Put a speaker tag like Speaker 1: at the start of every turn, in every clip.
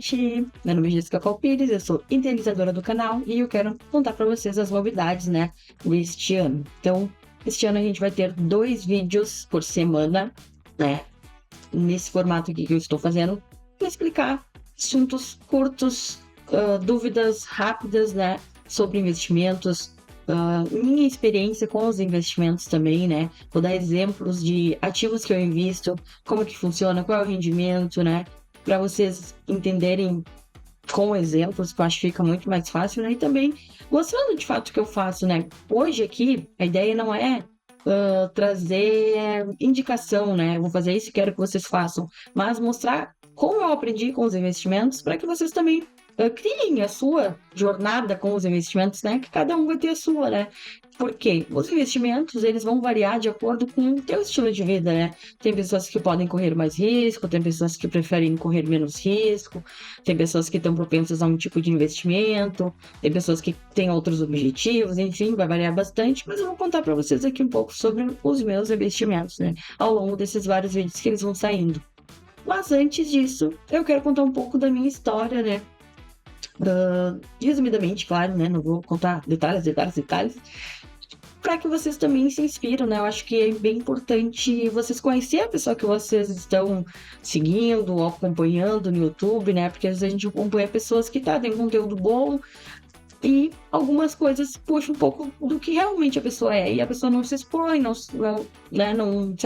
Speaker 1: gente! Meu nome é Jéssica Calpires, eu sou idealizadora do canal e eu quero contar para vocês as novidades, né, deste ano. Então, este ano a gente vai ter 2 vídeos por semana, né, nesse formato aqui que eu estou fazendo, para explicar assuntos curtos, dúvidas rápidas, né, sobre investimentos, minha experiência com os investimentos também, né? Vou dar exemplos de ativos que eu invisto, como que funciona, qual é o rendimento, né? Para vocês entenderem com exemplos, que eu acho que fica muito mais fácil, né? E também mostrando de fato o que eu faço, né? Hoje aqui, a ideia não é trazer indicação, né? Eu vou fazer isso e quero que vocês façam, mas mostrar como eu aprendi com os investimentos para que vocês também criem a sua jornada com os investimentos, né? Que cada um vai ter a sua, né? Porque os investimentos, eles vão variar de acordo com o teu estilo de vida, né? Tem pessoas que podem correr mais risco, tem pessoas que preferem correr menos risco, tem pessoas que estão propensas a um tipo de investimento, tem pessoas que têm outros objetivos, enfim, vai variar bastante, mas eu vou contar para vocês aqui um pouco sobre os meus investimentos, né? Ao longo desses vários vídeos que eles vão saindo. Mas antes disso, eu quero contar um pouco da minha história, né? Resumidamente, claro, né? Não vou contar detalhes, para que vocês também se inspiram, né? Eu acho que é bem importante vocês conhecerem a pessoa que vocês estão seguindo ou acompanhando no YouTube, né? Porque às vezes a gente acompanha pessoas que têm conteúdo bom e algumas coisas puxam um pouco do que realmente a pessoa é. E a pessoa não se expõe, não se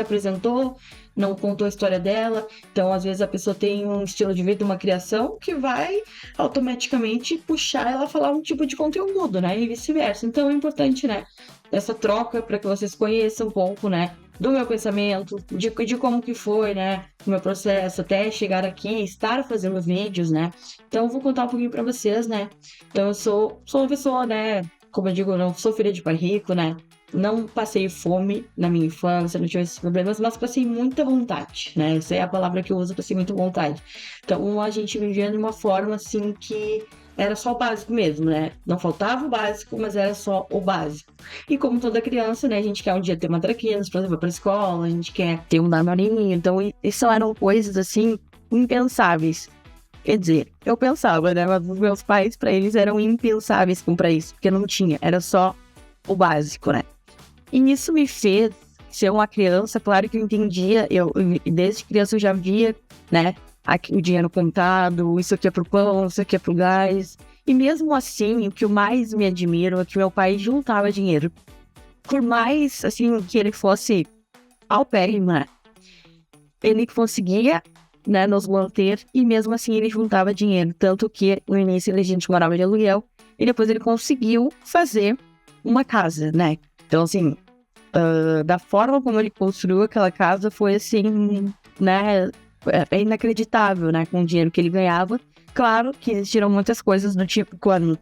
Speaker 1: apresentou, não contou a história dela. Então, às vezes, a pessoa tem um estilo de vida, uma criação que vai automaticamente puxar ela a falar um tipo de conteúdo, né? E vice-versa. Então, é importante, né? Essa troca para que vocês conheçam um pouco, né? Do meu pensamento, de como que foi, né? O meu processo até chegar aqui, estar fazendo vídeos, né? Então, eu vou contar um pouquinho para vocês, né? Então, eu sou uma pessoa, né? Como eu digo, eu não sou filha de pai rico, né? Não passei fome na minha infância, não tive esses problemas, mas passei muita vontade, né? Essa é a palavra que eu uso, passei muita vontade. Então, a gente vivia de uma forma, assim, que era só o básico mesmo, né? Não faltava o básico, mas era só o básico. E como toda criança, né? A gente quer um dia ter uma traquinas para levar para escola, a gente quer ter um armarinho. Então, isso eram coisas, assim, impensáveis. Quer dizer, eu pensava, né? Mas os meus pais, para eles, eram impensáveis comprar isso, porque não tinha, era só o básico, né? E isso me fez ser uma criança, claro que eu entendia, desde criança eu já via, né? Aqui, o dinheiro contado, isso aqui é pro pão, isso aqui é pro gás. E mesmo assim, o que eu mais me admiro é que meu pai juntava dinheiro. Por mais, assim, que ele fosse paupérrimo, né? Ele conseguia, né, nos manter e mesmo assim ele juntava dinheiro. Tanto que no início a gente morava de aluguel e depois ele conseguiu fazer uma casa, né? Então, assim, da forma como ele construiu aquela casa foi assim, né? É inacreditável, né? Com o dinheiro que ele ganhava. Claro que existiram muitas coisas do tipo quando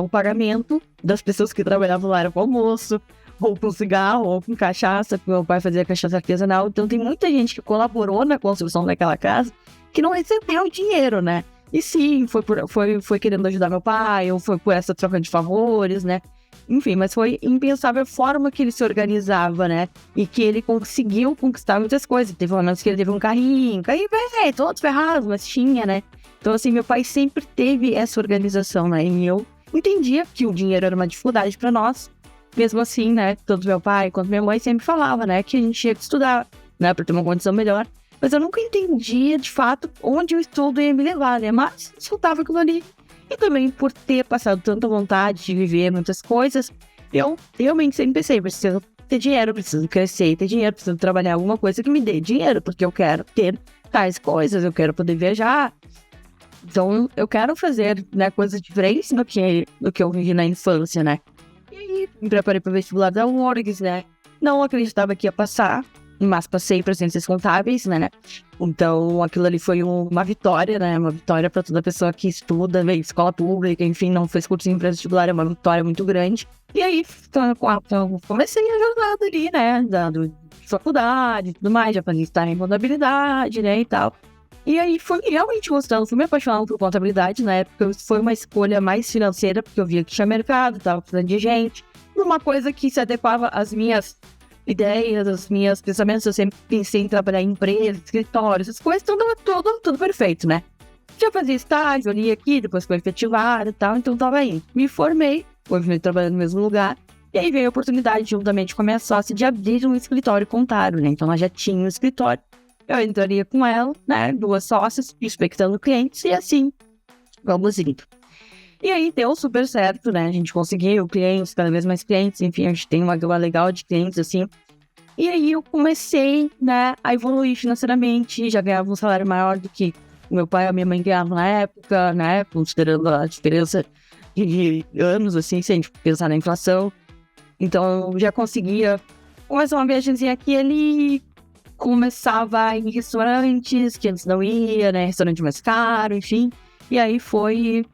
Speaker 1: o pagamento das pessoas que trabalhavam lá era com almoço, ou com cigarro, ou com cachaça, porque meu pai fazia cachaça artesanal. Então tem muita gente que colaborou na construção daquela casa que não recebeu dinheiro, né? E sim, foi querendo ajudar meu pai, ou foi por essa troca de favores, né? Enfim, mas foi impensável a forma que ele se organizava, né? E que ele conseguiu conquistar muitas coisas. Teve momentos que ele teve um carrinho, velho, todos ferrados, mas tinha, né? Então, assim, meu pai sempre teve essa organização, né? E eu entendia que o dinheiro era uma dificuldade para nós. Mesmo assim, né? Tanto meu pai quanto minha mãe sempre falava, né? Que a gente tinha que estudar, né? Para ter uma condição melhor. Mas eu nunca entendia, de fato, onde o estudo ia me levar, né? Mas soltava aquilo ali. E também por ter passado tanta vontade de viver muitas coisas, eu realmente sempre pensei, preciso ter dinheiro, preciso crescer, ter dinheiro, preciso trabalhar alguma coisa que me dê dinheiro, porque eu quero ter tais coisas, eu quero poder viajar. Então, eu quero fazer, né, coisas diferentes do que eu vivi na infância, né? E aí, me preparei para o vestibular da URGS, né? Não acreditava que ia passar, mas passei para ciências contábeis, né? Então, aquilo ali foi uma vitória, né? Uma vitória para toda pessoa que estuda, vem de escola pública, enfim, não fez cursinho para vestibular, é uma vitória muito grande. E aí, então, comecei a jornada ali, né? De faculdade e tudo mais, já fazia estágio em contabilidade, né? E tal. E aí, fui realmente gostando, fui me apaixonando por contabilidade na época. Foi uma escolha mais financeira, porque eu via que tinha mercado, tava precisando de gente. Uma coisa que se adequava às minhas ideias, os meus pensamentos. Eu sempre pensei em trabalhar em empresas, escritórios, essas coisas, tudo perfeito, né? Já fazia estágio ali aqui, depois foi efetivado e tal, então tava aí. Me formei, continuei trabalhando no mesmo lugar, e aí veio a oportunidade, juntamente com a minha sócia, de abrir um escritório contábil, né? Então ela já tinha um escritório, eu entraria com ela, né? 2 sócias, expectando clientes, e assim, vamos indo. E aí deu super certo, né? A gente conseguiu clientes, cada vez mais clientes, enfim, a gente tem uma gama legal de clientes, assim. E aí eu comecei, né, a evoluir financeiramente, já ganhava um salário maior do que o meu pai e a minha mãe ganhavam na época, né, considerando a diferença de anos, assim, se a gente pensar na inflação. Então eu já conseguia começar uma viagemzinha aqui, ele começava em restaurantes que antes não ia, né, restaurante mais caro, enfim. E aí foi,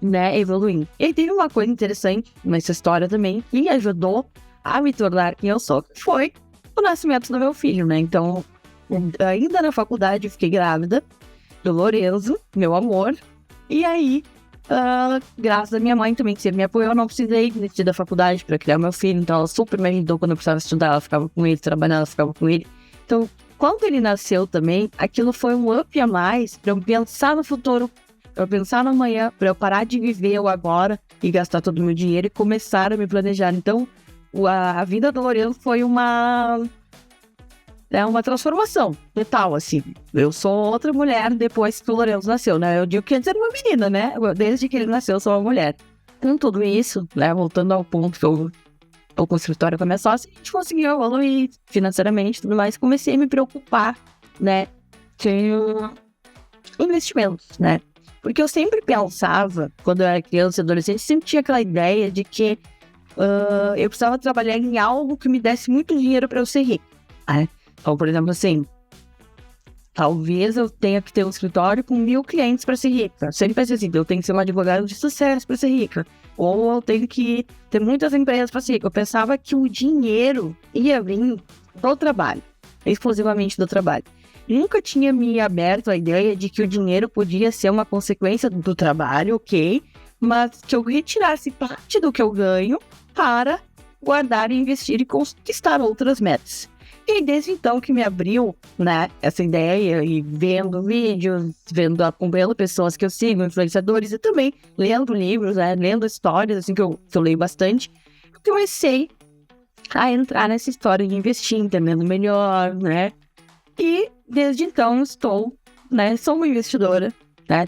Speaker 1: né, evoluindo. E aí teve uma coisa interessante nessa história também, que ajudou a me tornar quem eu sou, que foi o nascimento do meu filho, né? Então, ainda na faculdade, eu fiquei grávida do Lorenzo, meu amor. E aí, graças à minha mãe também, que sempre me apoiou, eu não precisei desistir da faculdade para criar meu filho. Então, ela super me ajudou quando eu precisava estudar, ela ficava com ele, trabalhar, ela ficava com ele. Então, quando ele nasceu também, aquilo foi um up a mais para eu pensar no futuro, para eu pensar no amanhã, para eu parar de viver o agora e gastar todo o meu dinheiro e começar a me planejar. Então, a vida do Lorenzo foi uma transformação total, assim. Eu sou outra mulher depois que o Lorenzo nasceu, né? Eu digo que antes era uma menina, né? Desde que ele nasceu, eu sou uma mulher. Com tudo isso, né? Voltando ao ponto que eu tô com o escritório com a minha sócia, a gente conseguiu evoluir financeiramente e tudo mais. Comecei a me preocupar, né? Com investimentos, né? Porque eu sempre pensava, quando eu era criança e adolescente, sempre tinha aquela ideia de que eu precisava trabalhar em algo que me desse muito dinheiro para eu ser rico, né? Então, por exemplo, assim, talvez eu tenha que ter um escritório com 1.000 clientes para ser rica. Eu sempre pensei assim, eu tenho que ser uma advogada de sucesso para ser rica. Ou eu tenho que ter muitas empresas para ser rica. Eu pensava que o dinheiro ia vir do trabalho, exclusivamente do trabalho. Nunca tinha me aberto a ideia de que o dinheiro podia ser uma consequência do trabalho, ok? Mas que eu retirasse parte do que eu ganho para guardar, investir e conquistar outras metas. E desde então que me abriu, né, essa ideia, e vendo vídeos, acompanhando pessoas que eu sigo, influenciadores, e também lendo livros, né, lendo histórias, assim, que eu leio bastante, eu comecei a entrar nessa história de investir, entendendo melhor, né, e desde então estou, né, sou uma investidora, né,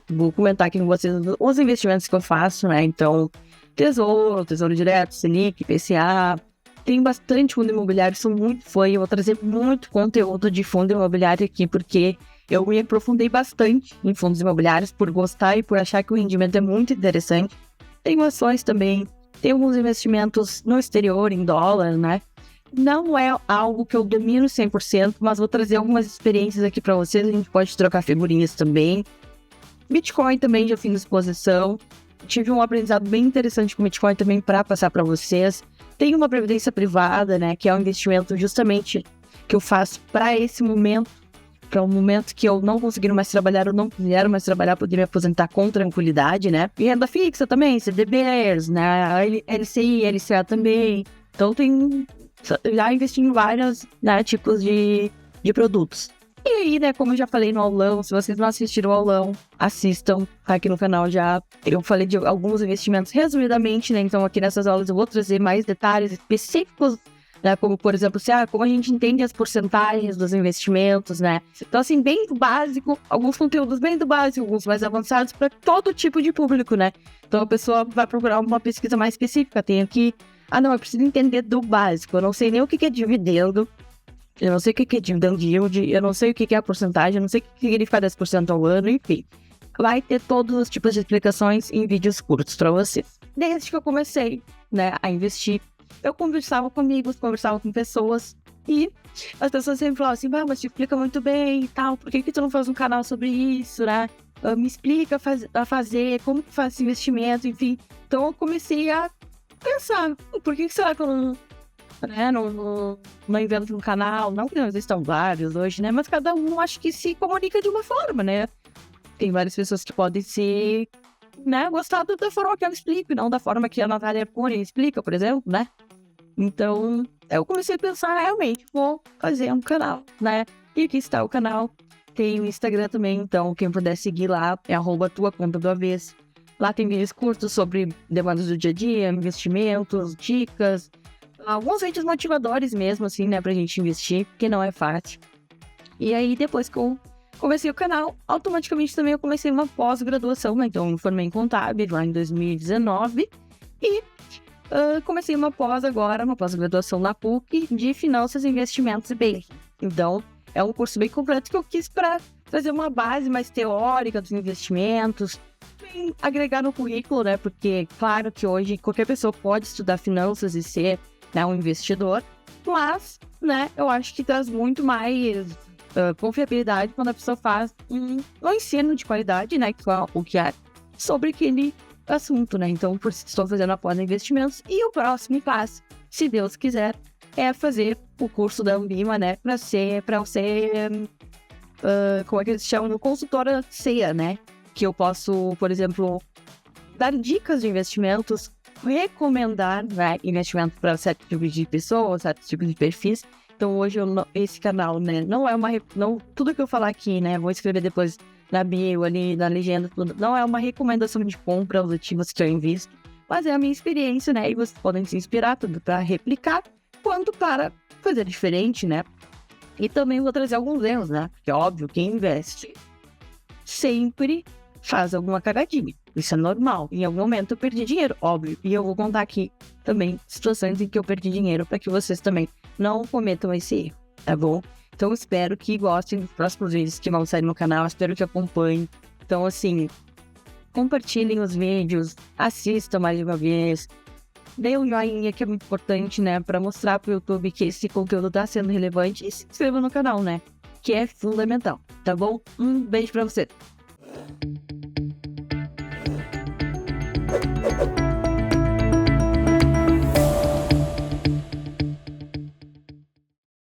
Speaker 1: vou comentar aqui com vocês os investimentos que eu faço, né, então, Tesouro Direto, Selic, IPCA, tem bastante fundo imobiliário, sou muito fã, eu vou trazer muito conteúdo de fundo imobiliário aqui, porque eu me aprofundei bastante em fundos imobiliários por gostar e por achar que o rendimento é muito interessante. Tenho ações também, tenho alguns investimentos no exterior, em dólar, né? Não é algo que eu domino 100%, mas vou trazer algumas experiências aqui para vocês, a gente pode trocar figurinhas também. Bitcoin também já fiz exposição, tive um aprendizado bem interessante com Bitcoin também para passar para vocês. Tem uma previdência privada, né, que é um investimento justamente que eu faço para esse momento, para um momento que eu não conseguir mais trabalhar, eu não quiser mais trabalhar, poder me aposentar com tranquilidade, né? E renda fixa também, CDBs, né, LCI, LCA também. Então já investi em vários, né, tipos de produtos. E aí, né, como eu já falei no aulão, se vocês não assistiram o aulão, assistam aqui no canal já. Eu falei de alguns investimentos resumidamente, né, então aqui nessas aulas eu vou trazer mais detalhes específicos, né, como por exemplo, como a gente entende as porcentagens dos investimentos, né. Então assim, bem do básico, alguns conteúdos bem do básico, alguns mais avançados para todo tipo de público, né. Então a pessoa vai procurar uma pesquisa mais específica, tem aqui, não, eu preciso entender do básico, eu não sei nem o que é dividendo, eu não sei o que é dividend yield, eu não sei o que é a porcentagem, eu não sei o que significa 10% ao ano, enfim. Vai ter todos os tipos de explicações em vídeos curtos para vocês. Desde que eu comecei, né, a investir, eu conversava com amigos, conversava com pessoas, e as pessoas sempre falavam assim, mas te explica muito bem e tal, por que tu não faz um canal sobre isso, né? Me explica a fazer, como que faz esse investimento, enfim. Então eu comecei a pensar, por que será que eu não invento um canal? Não que não existam vários hoje, né? Mas cada um acho que se comunica de uma forma, né? Tem várias pessoas que podem ser, né, gostar da forma que eu explico, não da forma que a Natália Arcuri explica, por exemplo, né? Então, eu comecei a pensar, realmente, vou fazer um canal, né? E aqui está o canal. Tem o Instagram também, então quem puder seguir lá é @tuacontadoavesso. Lá tem vídeos curtos sobre demandas do dia a dia, investimentos, dicas, alguns vídeos motivadores mesmo, assim, né, pra gente investir, porque não é fácil. E aí, depois que eu comecei o canal, automaticamente também eu comecei uma pós-graduação, né? Então, eu me formei em contábil lá em 2019 e comecei uma pós-graduação na PUC de Finanças, Investimentos e Banking. Então, é um curso bem completo que eu quis para trazer uma base mais teórica dos investimentos, bem agregar no currículo, né? Porque, claro que hoje qualquer pessoa pode estudar finanças e ser, né, um investidor, mas, né, eu acho que traz muito mais confiabilidade quando a pessoa faz um ensino de qualidade, né, que é o que é sobre aquele assunto, né? Então, por isso estou fazendo a pós em investimentos. E o próximo passo, se Deus quiser, é fazer o curso da Ambima, né, para ser como é que eles chamam? Consultora CEA, né? Que eu posso, por exemplo, dar dicas de investimentos, recomendar, né, investimento para certos tipos de pessoas, certos tipos de perfis. Então, hoje, esse canal, né, não é tudo que eu falar aqui, né, vou escrever depois na bio, ali, na legenda, tudo, não é uma recomendação de compra aos ativos que eu invisto, mas é a minha experiência, né, e vocês podem se inspirar tudo para replicar, quanto para fazer diferente, né. E também vou trazer alguns erros, né, porque é óbvio, quem investe sempre faz alguma cagadinha. Isso é normal. Em algum momento eu perdi dinheiro, óbvio. E eu vou contar aqui também situações em que eu perdi dinheiro para que vocês também não cometam esse erro, tá bom? Então espero que gostem dos próximos vídeos que vão sair no canal, espero que acompanhem. Então, assim, compartilhem os vídeos, assistam mais de uma vez, dê um joinha, que é muito importante, né, para mostrar pro YouTube que esse conteúdo tá sendo relevante, e se inscreva no canal, né, que é fundamental, tá bom? Um beijo para você.